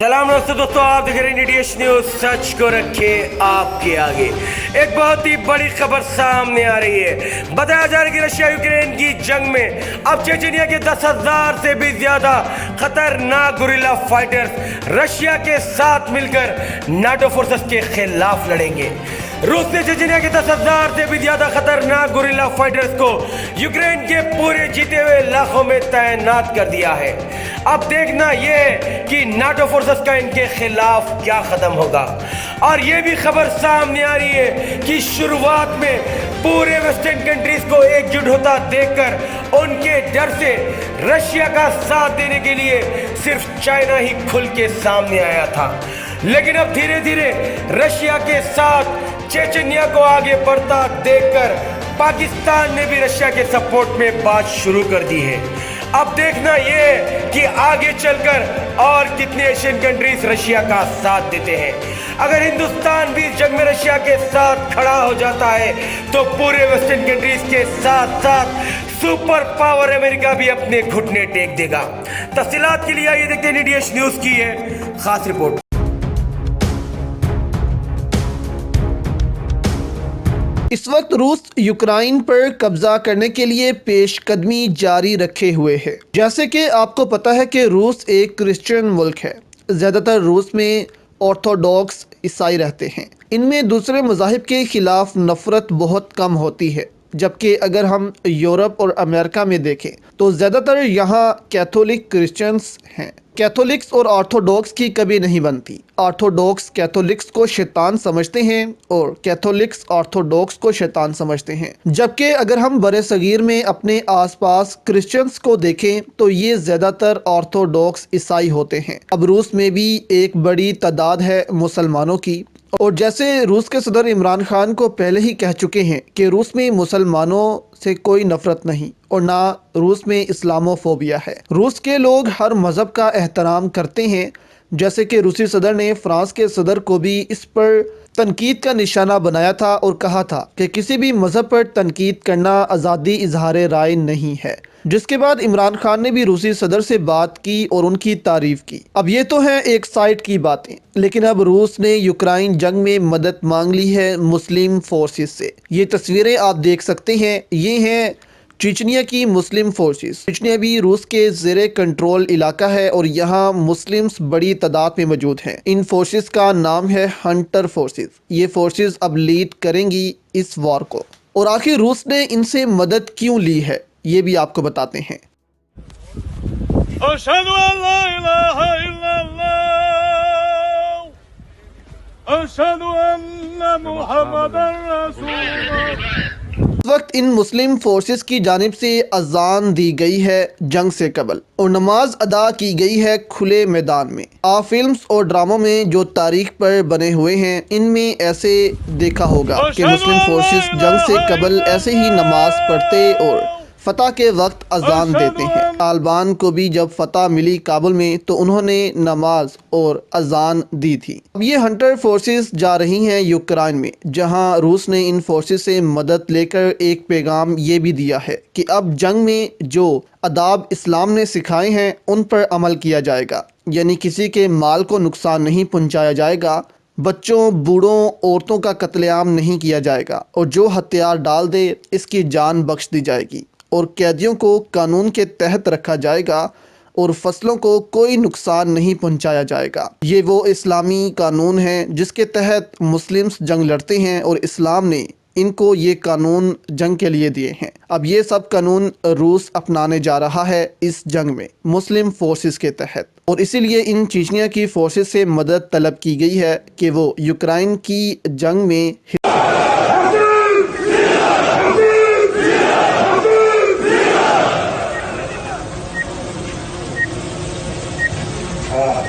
सलाम दोस्तों, आप देख रहे हैं डीडीएच न्यूज। सच को रखे आपके आगे। एक बहुत ही बड़ी खबर सामने आ रही है। बताया जा रहा है कि रशिया यूक्रेन की जंग में अब चेचनिया के 10,000 से भी ज्यादा खतरनाक गुरिल्ला फाइटर्स रशिया के साथ मिलकर नाटो फोर्सेस के खिलाफ लड़ेंगे। रूस ने चेचनिया के 10,000 से भी ज्यादा खतरनाक गुरिल्ला फाइटर्स को यूक्रेन के पूरे जीते हुए इलाकों में तैनात कर दिया है। अब देखना यह है कि नाटो फोर्सेस का इनके खिलाफ क्या कदम होगा। और यह भी खबर सामने आ रही है कि शुरुआत में पूरे वेस्टर्न कंट्रीज को एकजुट होता देखकर उनके डर से रशिया का साथ देने के लिए सिर्फ चाइना ही खुल के सामने आया था, लेकिन अब धीरे धीरे रशिया के साथ चेचनिया को आगे बढ़ता देखकर पाकिस्तान ने भी रशिया के सपोर्ट में बात शुरू कर दी है। अब देखना यह है कि आगे चलकर और कितने एशियन कंट्रीज रशिया का साथ देते हैं। अगर हिंदुस्तान भी जंग में रशिया के साथ खड़ा हो जाता है तो पूरे वेस्टर्न कंट्रीज के साथ साथ सुपर पावर अमेरिका भी अपने घुटने टेक देगा। तफसीलात के लिए आइए देखते हैं डीडीएच न्यूज की है खास रिपोर्ट। इस वक्त रूस यूक्रेन पर कब्जा करने के लिए पेशकदमी जारी रखे हुए है। जैसे कि आपको पता है कि रूस एक क्रिश्चियन मुल्क है। ज़्यादातर रूस में ऑर्थोडॉक्स ईसाई रहते हैं। इनमें दूसरे मज़ाहिब के ख़िलाफ़ नफ़रत बहुत कम होती है, जबकि अगर हम यूरोप और अमेरिका में देखें तो ज़्यादातर यहाँ कैथोलिक क्रिश्चियंस हैं। कैथोलिक्स और ऑर्थोडॉक्स की कभी नहीं बनती। ऑर्थोडॉक्स कैथोलिक्स को शैतान समझते हैं और कैथोलिक्स ऑर्थोडॉक्स को शैतान समझते हैं। जबकि अगर हम बड़े सगीर में अपने आसपास क्रिश्चियंस को देखें तो ये ज़्यादातर ऑर्थोडॉक्स ईसाई होते हैं। अब रूस में भी एक बड़ी तादाद है मुसलमानों की, और जैसे रूस के सदर इमरान खान को पहले ही कह चुके हैं कि रूस में मुसलमानों से कोई नफरत नहीं और ना रूस में इस्लामोफोबिया है। रूस के लोग हर मज़हब का एहतराम करते हैं। जैसे कि रूसी सदर ने फ्रांस के सदर को भी इस पर तनकीद का निशाना बनाया था और कहा था कि किसी भी मज़हब पर तनकीद करना आज़ादी इजहार राय नहीं है। जिसके बाद इमरान खान ने भी रूसी सदर से बात की और उनकी तारीफ की। अब ये तो है एक साइड की बातें, लेकिन अब रूस ने यूक्रेन जंग में मदद मांग ली है मुस्लिम फोर्सेस से। ये तस्वीरें आप देख सकते हैं, ये हैं चेचनिया की मुस्लिम फोर्सेस। चेचनिया भी रूस के ज़ेरे कंट्रोल इलाका है और यहाँ मुस्लिम्स बड़ी तादाद में मौजूद हैं। इन फोर्सेस का नाम है हंटर फोर्सेस। ये फोर्सेस अब लीड करेंगी इस वॉर को। और आखिर रूस ने इनसे मदद क्यों ली है ये भी आपको बताते हैं। इस वक्त इन मुस्लिम फोर्सेस की जानिब से अजान दी गई है जंग से कबल, और नमाज अदा की गई है खुले मैदान में। आप फिल्म्स और ड्रामों में जो तारीख पर बने हुए हैं इनमें ऐसे देखा होगा कि मुस्लिम फोर्सेस जंग से कबल ऐसे ही नमाज पढ़ते और फतह के वक्त अजान देते हैं। तालिबान को भी जब फतह मिली काबुल में तो उन्होंने नमाज और अजान दी थी। अब ये हंटर फोर्सेस जा रही हैं यूक्रेन में, जहां रूस ने इन फोर्सेस से मदद लेकर एक पैगाम ये भी दिया है कि अब जंग में जो अदाब इस्लाम ने सिखाए हैं उन पर अमल किया जाएगा। यानी किसी के माल को नुकसान नहीं पहुँचाया जाएगा, बच्चों, बूढ़ों, औरतों का कत्लेआम नहीं किया जाएगा, और जो हथियार डाल दे इसकी जान बख्श दी जाएगी, और कैदियों को कानून के तहत रखा जाएगा और फसलों को कोई नुकसान नहीं पहुंचाया जाएगा। ये वो इस्लामी कानून हैं जिसके तहत मुस्लिम्स जंग लड़ते हैं और इस्लाम ने इनको ये कानून जंग के लिए दिए हैं। अब ये सब कानून रूस अपनाने जा रहा है इस जंग में मुस्लिम फोर्सेस के तहत, और इसीलिए इन चेचनिया की फोर्सेस से मदद तलब की गई है कि वो यूक्रेन की जंग में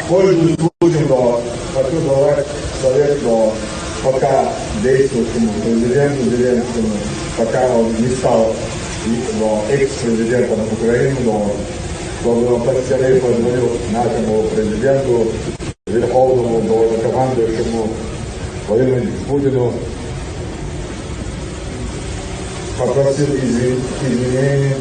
пользуясь хочу желать советского пока действующему президенту Зеленскому, пока он не стал экс-президентом Украины, но скорее позвонил нашему президенту, верховному главнокомандующему Владимиру Путину, попросил извинения.